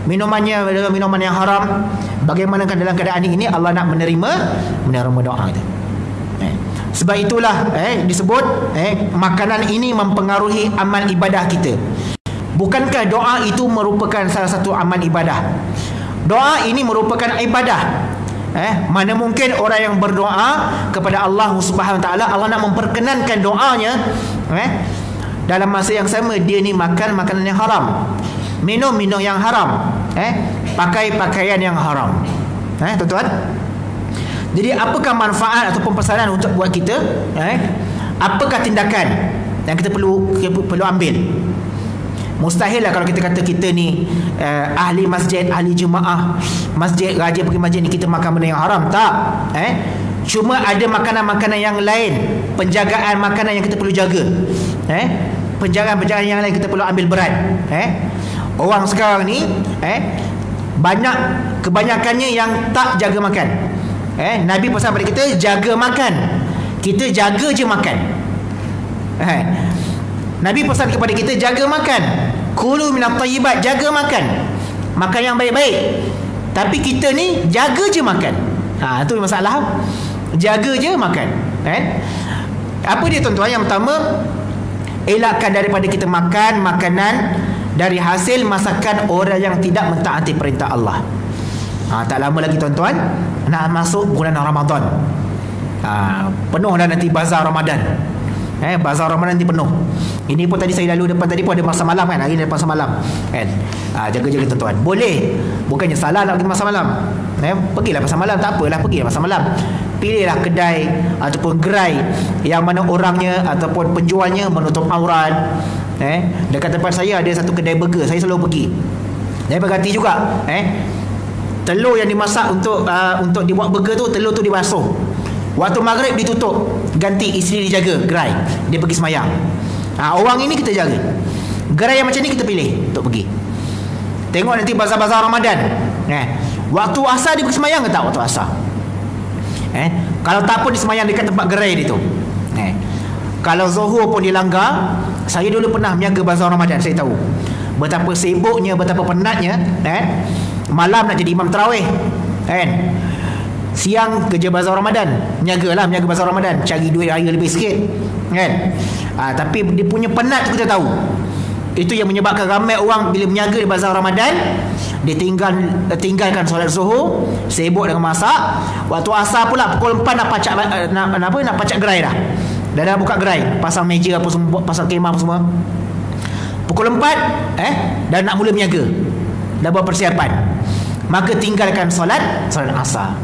minuman yang haram. Bagaimanakah dalam keadaan ini Allah nak menerima doa itu? Sebab itulah disebut makanan ini mempengaruhi amal ibadah kita. Bukankah doa itu merupakan salah satu amal ibadah? Doa ini merupakan ibadah. Mana mungkin orang yang berdoa kepada Allah Subhanahu Wa Taala, Allah nak memperkenankan doanya, dalam masa yang sama dia ni makan makanan yang haram, minum yang haram, pakai pakaian yang haram. Tuan-tuan, jadi apakah manfaat ataupun pesanan untuk buat kita? Apakah tindakan yang kita perlu ambil? Mustahil lah kalau kita kata kita ni ahli masjid, ahli jemaah masjid, rajin pergi masjid ni, kita makan benda yang haram. Tak. Cuma ada makanan-makanan yang lain, penjagaan makanan yang kita perlu jaga. Penjagaan yang lain kita perlu ambil berat. Orang sekarang ni kebanyakannya yang tak jaga makan. Nabi pesan pada kita, jaga makan. Kita jaga je makan. Nabi pesan kepada kita, jaga makan. Kulu minat thayyibat, jaga makan. Makan yang baik-baik. Tapi kita ni jaga je makan. Itu masalah. Jaga je makan. Apa dia tuan-tuan? Yang pertama, elakkan daripada kita makan makanan dari hasil masakan orang yang tidak mentaati perintah Allah. Tak lama lagi tuan-tuan, nak masuk bulan Ramadan. Penuh dah nanti bazar Ramadan. Bazar Ramadan nanti penuh. Ini pun tadi saya lalu depan tadi pun ada masa malam kan. Hari ni ada masa malam kan. Jaga-jaga tuan-tuan. Boleh. Bukannya salah nak pergi masa malam. Pergilah masa malam, tak apalah, pergilah masa malam. Pilihlah kedai ataupun gerai yang mana orangnya ataupun penjualnya menutup aurat. Dekat tempat saya ada satu kedai burger, saya selalu pergi. Saya berganti juga. Telur yang dimasak untuk dibuat burger tu, telur tu dibasuh. Waktu maghrib ditutup, ganti isteri dijaga gerai, dia pergi semayang. Orang ini kita jaga. Gerai yang macam ni kita pilih untuk pergi. Tengok nanti bazar-bazar Ramadan, waktu asar dia pergi semayang ke tak waktu asar? Kalau tak pun dia semayang dekat tempat gerai dia tu. Kalau zuhur pun dilanggar. Saya dulu pernah meniaga bazar Ramadan, saya tahu betapa sibuknya, betapa penatnya. Malam nak jadi imam tarawih, siang kerja bazar Ramadan, meniaga bazar Ramadan, cari duit raya lebih sikit, tapi dia punya penat tu kita tahu. Itu yang menyebabkan ramai orang bila meniaga di bazar Ramadan, Dia tinggalkan solat zuhur, sibuk dengan masak. Waktu asar pula pukul 4 nak pacak gerai dah. Dah buka gerai, pasang meja apa semua, pasang kemah apa semua. Pukul 4 dah nak mula berniaga. Dah buat persiapan. Maka tinggalkan solat asar.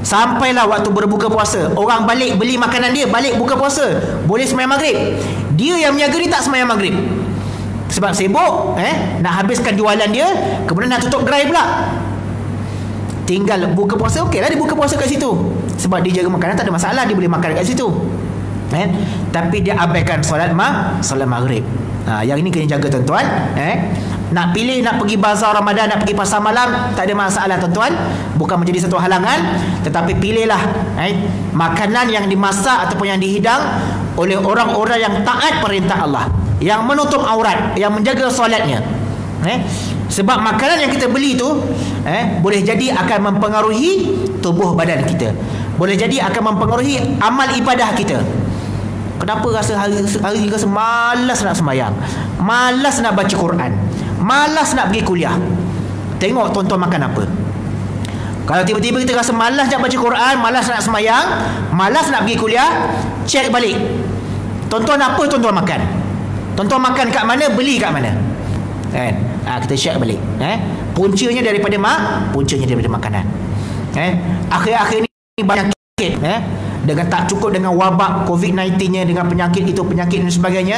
Sampailah waktu berbuka puasa, orang balik beli makanan dia, balik buka puasa, boleh sembahyang maghrib. Dia yang berniaga ni tak sembahyang maghrib. Sebab sibuk nak habiskan jualan dia, kemudian nak tutup gerai pula. Tinggal buka puasa, okeylah dia buka puasa kat situ. Sebab dia jaga makanan, tak ada masalah, dia boleh makan kat situ. Tapi dia abaikan solat maghrib. Yang ini kena jaga tuan-tuan. Nak pilih nak pergi bazar Ramadan, nak pergi pasar malam, tak ada masalah tuan-tuan, bukan menjadi satu halangan. Tetapi pilihlah makanan yang dimasak ataupun yang dihidang oleh orang-orang yang taat perintah Allah, yang menutup aurat, yang menjaga solatnya. Sebab makanan yang kita beli tu boleh jadi akan mempengaruhi tubuh badan kita, boleh jadi akan mempengaruhi amal ibadah kita. Kenapa rasa hari ni rasa malas nak sembahyang, malas nak baca Quran, malas nak pergi kuliah? Tengok tuan-tuan makan apa. Kalau tiba-tiba kita rasa malas nak baca Quran, malas nak sembahyang, malas nak pergi kuliah, cek balik. Tuan-tuan apa tuan-tuan makan? Tuan-tuan makan kat mana, beli kat mana? Kita check balik. Puncanya daripada makanan. Akhir-akhir ni banyak dengan tak cukup dengan wabak COVID-19-nya, dengan penyakit itu, penyakit dan sebagainya.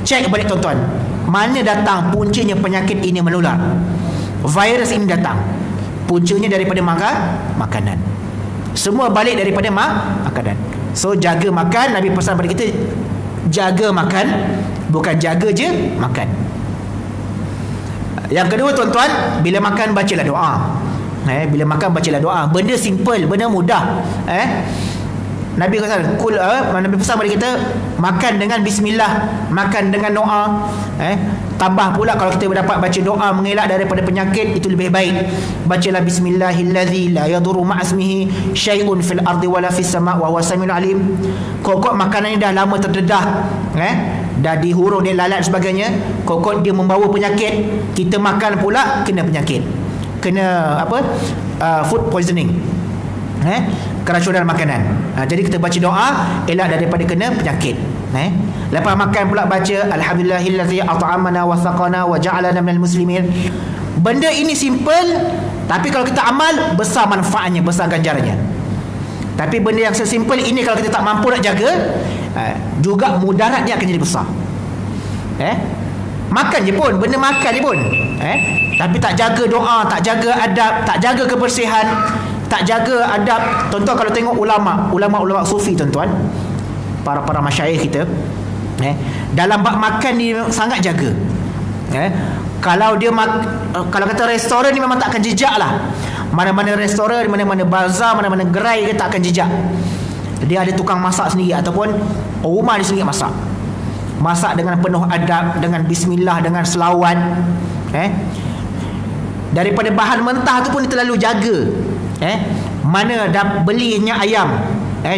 Cek balik tuan-tuan, mana datang puncanya penyakit ini menular, virus ini datang. Puncanya daripada makanan. Semua balik daripada makanan. So jaga makan. Nabi pesan pada kita, jaga makan, bukan jaga je makan. Yang kedua tuan-tuan, bila makan bacalah doa. Bila makan bacalah doa. Benda simple, benda mudah. Nabi kata, Nabi pesan pada kita, makan dengan bismillah, makan dengan doa. Tambah pula kalau kita dapat baca doa mengelak daripada penyakit, itu lebih baik. Bacalah bismillahillazi la yadurru ma'asmihi syai'un fil ardi wala fis sama' wa huwa samiul alim. Kokok makanan ni dah lama terdedah, dah dihurung, dia lalat sebagainya. Kokok dia membawa penyakit, kita makan pula kena penyakit, kena food poisoning, keracunan makanan. Jadi kita baca doa elak daripada kena penyakit. Lepas makan pula baca alhamdulillahillazi at'amana wa saqana wa ja'alana minal muslimin. Benda ini simple, tapi kalau kita amal, besar manfaatnya, besar ganjarannya. Tapi benda yang sesimpel ini kalau kita tak mampu nak jaga, juga mudaratnya akan jadi besar. Makan je pun, benda makan je pun, tapi tak jaga doa, tak jaga adab, tak jaga kebersihan, tak jaga adab. Tuan-tuan kalau tengok ulama sufi tuan-tuan, para masyayikh kita, dalam bab makan ni sangat jaga. Kalau dia kalau kata restoran ni memang tak akan jejak lah. Mana-mana restoran, mana-mana bazar, mana-mana gerai dia tak akan jejak. Dia ada tukang masak sendiri, ataupun rumah dia sendiri masak. Masak dengan penuh adab, dengan bismillah, dengan selawat. Daripada bahan mentah tu pun dia terlalu jaga. Mana dah belinya ayam,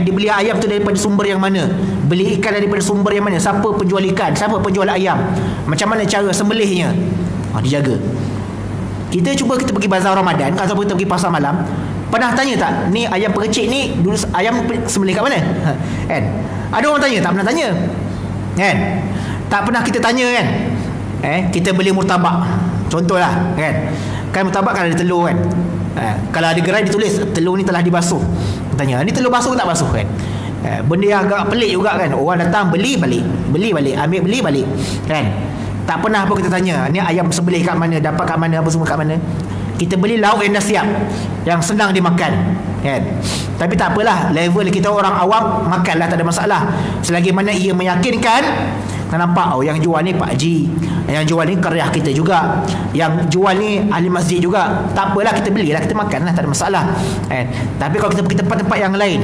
dibeli ayam tu daripada sumber yang mana, beli ikan daripada sumber yang mana, siapa penjual ikan, siapa penjual ayam, macam mana cara sembelihnya, dijaga. Kita pergi bazar Ramadan, kalau kita pergi pasar malam, pernah tanya tak, ni ayam percik ni dulu ayam sembelih kat mana? Ada orang tanya? Tak pernah tanya, tak pernah kita tanya, kita beli murtabak contohlah, kan murtabak kan ada telur, kalau ada gerai ditulis telur ni telah dibasuh. Tanya, ni telur basuh ke tak basuh, benda yang agak pelik juga kan. Orang datang beli balik, ambil beli balik, tak pernah pun kita tanya ni ayam sembelih kat mana, dapat kat mana, apa semua kat mana. Kita beli lauk yang dah siap, yang senang dimakan, tapi tak apalah, level kita orang awam, makanlah, tak ada masalah, selagi mana ia meyakinkan. Kita nampak, yang jual ni Pak Haji, yang jual ni karyah kita juga, yang jual ni ahli masjid juga, tak apalah, kita belilah, kita makanlah, tak ada masalah. Tapi kalau kita pergi tempat-tempat yang lain,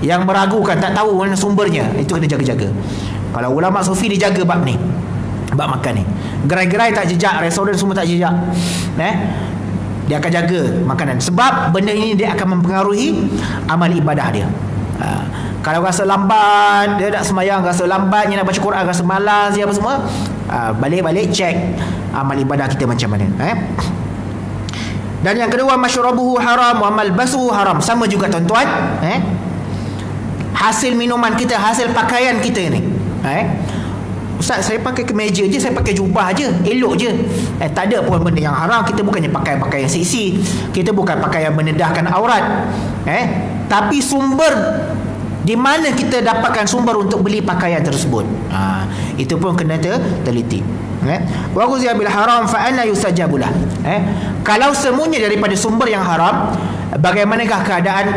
yang meragukan, tak tahu mana sumbernya, itu kena jaga-jaga. Kalau ulama sufi dijaga bab ni, bab makan ni. Gerai-gerai tak jejak, restoran semua tak jejak, dia akan jaga makanan. Sebab benda ini dia akan mempengaruhi amal ibadah dia. Kalau rasa lambat, dia nak sembahyang, rasa lambatnya nak baca Quran, rasa malas, apa semua, balik-balik cek amal ibadah kita macam mana. Dan yang kedua, masyrabuhu haram wa malbasuhu haram. Sama juga tuan-tuan, hasil minuman kita, hasil pakaian kita ni, Ustaz, saya pakai kemeja je, saya pakai jubah je, elok je. Tak ada pun benda yang haram. Kita bukannya pakai pakaian seksi, kita bukan pakai yang menedahkan aurat. Tapi sumber, di mana kita dapatkan sumber untuk beli pakaian tersebut, itu pun kena teliti. Wa ghuziya bil haram fa anna yustajabu lah. Kalau semuanya daripada sumber yang haram, bagaimanakah keadaan,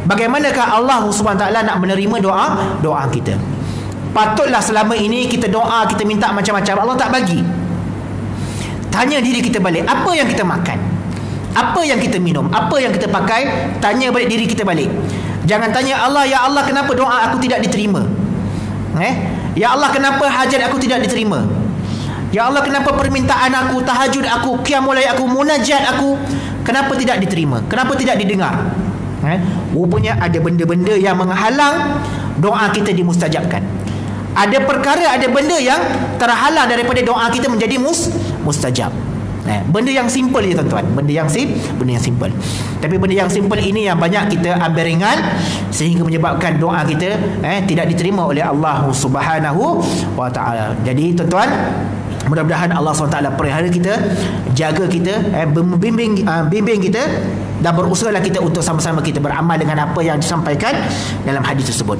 bagaimanakah Allah SWT nak menerima doa kita? Patutlah selama ini kita doa, kita minta macam-macam, Allah tak bagi. Tanya diri kita balik, apa yang kita makan, apa yang kita minum, apa yang kita pakai. Tanya balik diri kita balik. Jangan tanya Allah, ya Allah kenapa doa aku tidak diterima, ya Allah kenapa hajat aku tidak diterima, ya Allah kenapa permintaan aku, tahajud aku, qiyamul lail aku, munajat aku, kenapa tidak diterima, kenapa tidak didengar. Rupanya ada benda-benda yang menghalang doa kita dimustajabkan. Ada perkara, ada benda yang terhalang daripada doa kita menjadi mustajab. Benda yang simple je tuan-tuan, benda yang simple. Tapi benda yang simple ini yang banyak kita ambil ringan, sehingga menyebabkan doa kita tidak diterima oleh Allah Subhanahu wa taala. Jadi tuan-tuan, mudah-mudahan Allah SWT pelihara kita, jaga kita, bimbing kita, dan berusahalah kita untuk sama-sama kita beramal dengan apa yang disampaikan dalam hadis tersebut.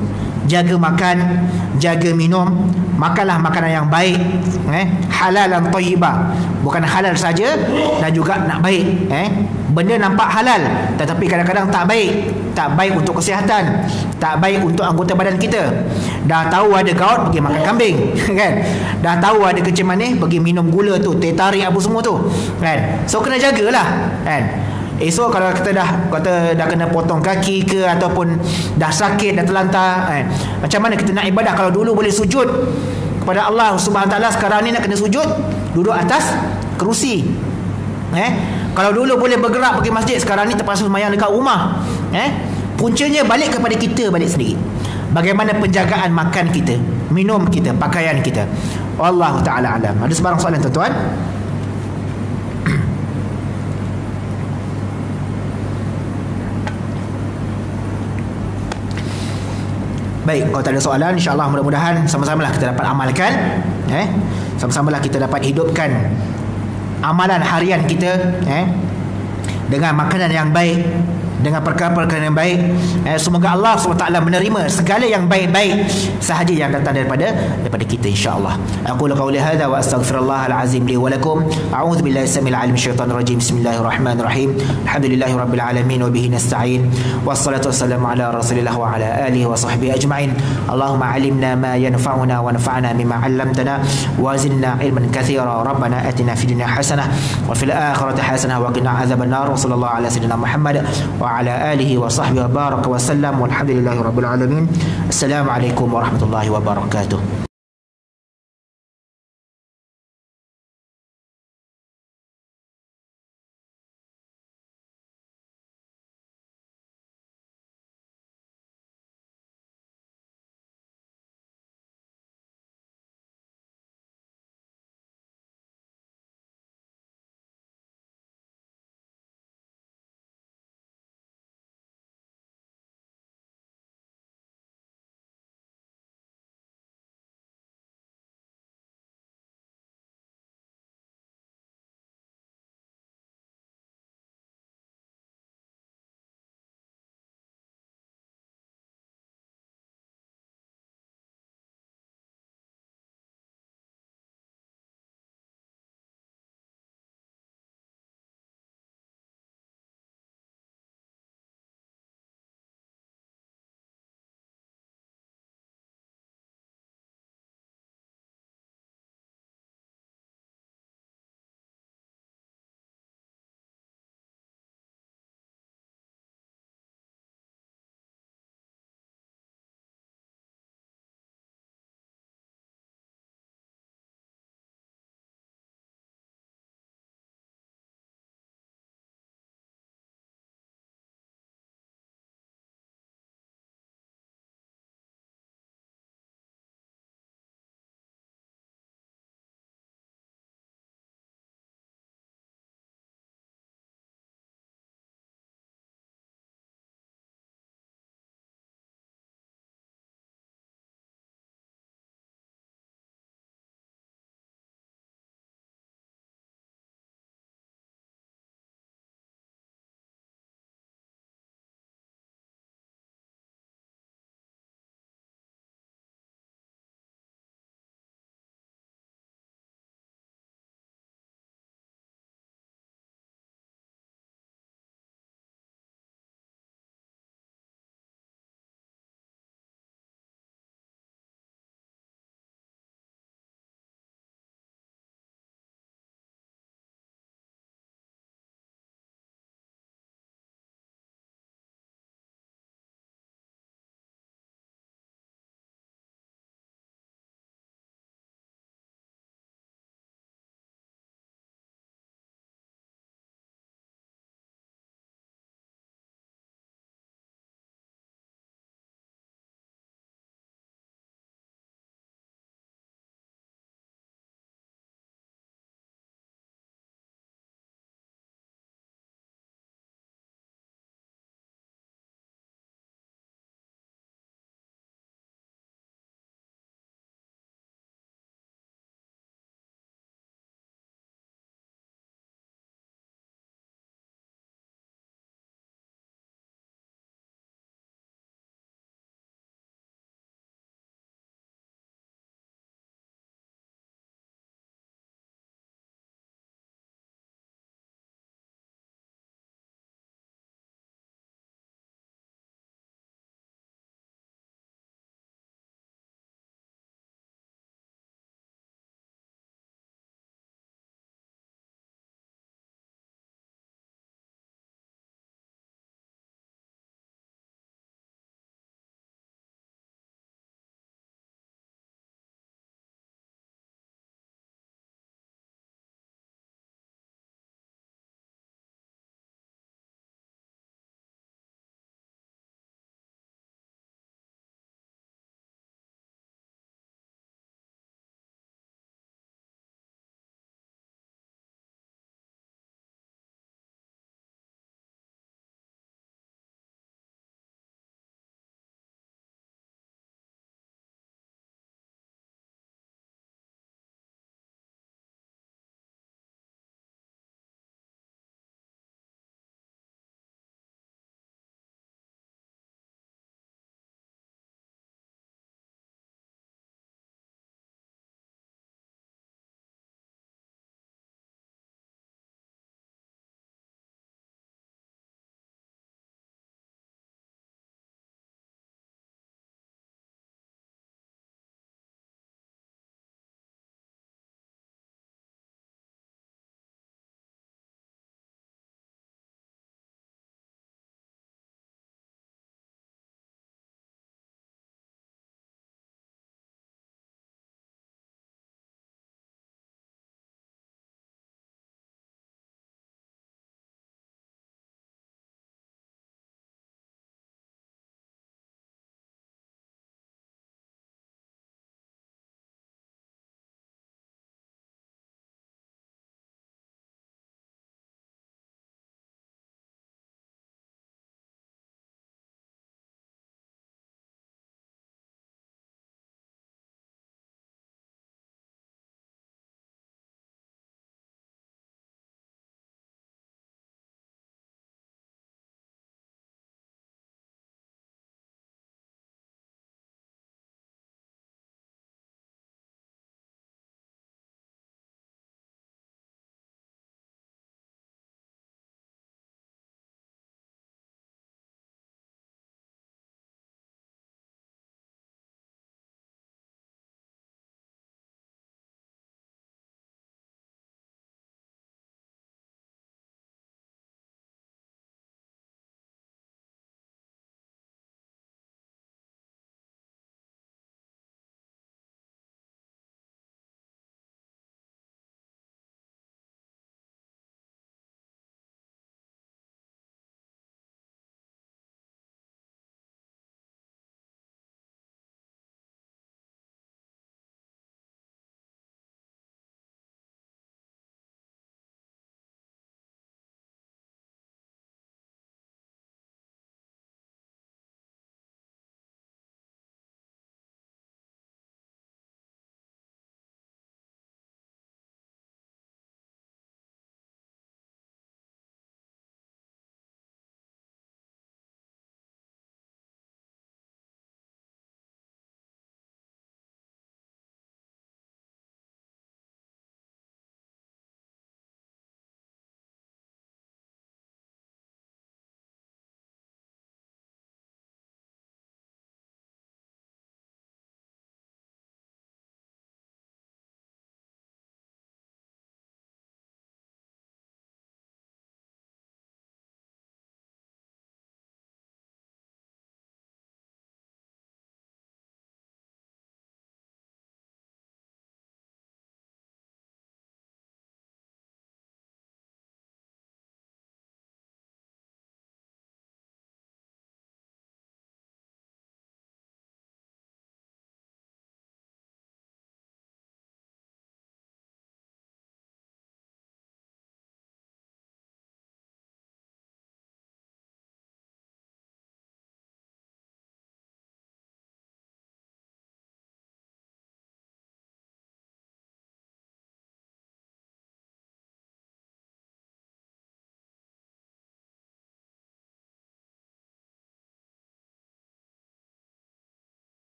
Jaga makan, jaga minum, makanlah makanan yang baik, halalan thayyibah, bukan halal saja, dan juga nak baik. Benda nampak halal tetapi kadang-kadang tak baik untuk kesihatan, tak baik untuk anggota badan kita. Dah tahu ada gout, pergi makan kambing, kan? Dah tahu ada kecil manis, pergi minum gula tu, teh tarik apa semua tu, kan? So kena jagalah, kan? Esok kalau kita dah kena potong kaki ke, ataupun dah sakit, dah terlantar, macam mana kita nak ibadah? Kalau dulu boleh sujud kepada Allah Subhanahu Wa Taala, sekarang ni nak kena sujud duduk atas kerusi. Kalau dulu boleh bergerak pergi masjid, sekarang ni terpaksa sembahyang dekat rumah. Puncanya balik kepada kita balik sendiri. Bagaimana penjagaan makan kita, minum kita, pakaian kita. Wallahu taala alam. Ada sebarang soalan tuan-tuan? Baik, kalau tak ada soalan, insya-Allah mudah-mudahan sama-samalah kita dapat amalkan, sama-samalah kita dapat hidupkan amalan harian kita, dengan makanan yang baik, dengan perkara-perkara yang baik. Semoga Allah SWT menerima segala yang baik-baik sahaja yang datang daripada kita, insya-Allah. Aqulu qawli hadza wa astaghfirullahal azim li wa lakum. A'udzu billahi samil alim syaitanir rajim. Bismillahirrahmanirrahim. Alhamdulillahirabbil alamin wa bihi nasta'in. Wassalatu wassalamu ala Rasulillah wa ala alihi wa sahbihi ajma'in. Allahumma 'allimna ma yanfa'una wa anfa'na mimma 'allamtana wa zidna ilman katsira. Rabbana atina fid dunya hasanah wa fil akhirati hasanah wa qina adzabannar. Sallallahu ala sayyidina Muhammad wa ala alihi wa sahbihi wa baraka wa sallam. Walhamdulillahirabbil alamin. Assalamualaikum warahmatullahi wabarakatuh.